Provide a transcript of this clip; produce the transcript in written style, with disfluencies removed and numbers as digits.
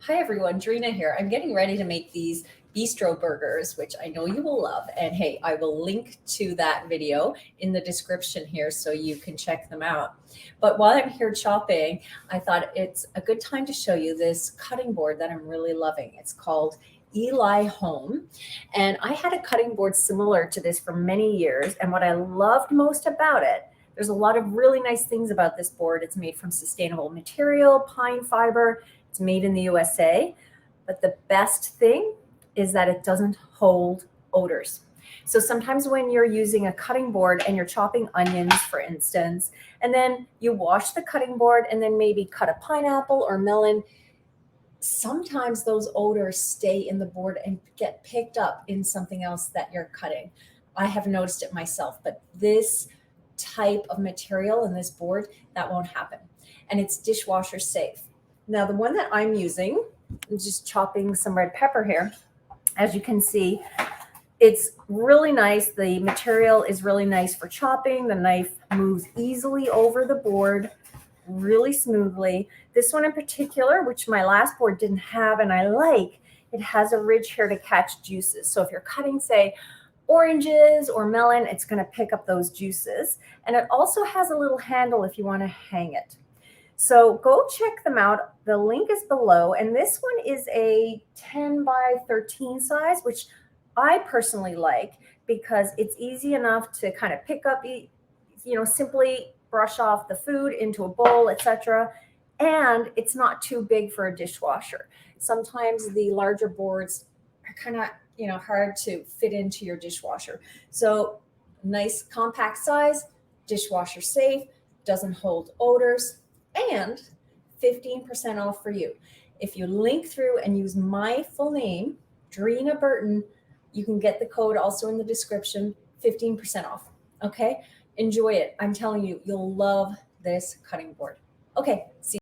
Hi everyone, Dreena here. I'm getting ready to make these bistro burgers, which I know you will love. And hey, I will link to that video in the description here so you can check them out. But while I'm here chopping, I thought it's a good time to show you this cutting board that I'm really loving. It's called Elihome. And I had a cutting board similar to this for many years. And what I loved most about it, there's a lot of really nice things about this board. It's made from sustainable material, pine fiber. It's made in the USA, but the best thing is that it doesn't hold odors. So sometimes when you're using a cutting board and you're chopping onions, for instance, and then you wash the cutting board and then maybe cut a pineapple or melon, sometimes those odors stay in the board and get picked up in something else that you're cutting. I have noticed it myself, but this type of material in this board, that won't happen. And it's dishwasher safe. Now, the one that I'm using, I'm just chopping some red pepper here. As you can see, it's really nice. The material is really nice for chopping. The knife moves easily over the board, really smoothly. This one in particular, which my last board didn't have and I like, it has a ridge here to catch juices. So if you're cutting, say, oranges or melon, it's going to pick up those juices. And it also has a little handle if you want to hang it. So go check them out. The link is below. And this one is a 10 by 13 size, which I personally like because it's easy enough to kind of pick up, simply brush off the food into a bowl, etc. And it's not too big for a dishwasher. Sometimes the larger boards are kind of, hard to fit into your dishwasher. So nice compact size, dishwasher safe, doesn't hold odors, and 15% off for you. If you link through and use my full name, Dreena Burton, you can get the code also in the description, 15% off. Okay, enjoy it. I'm telling you, you'll love this cutting board. Okay, see you.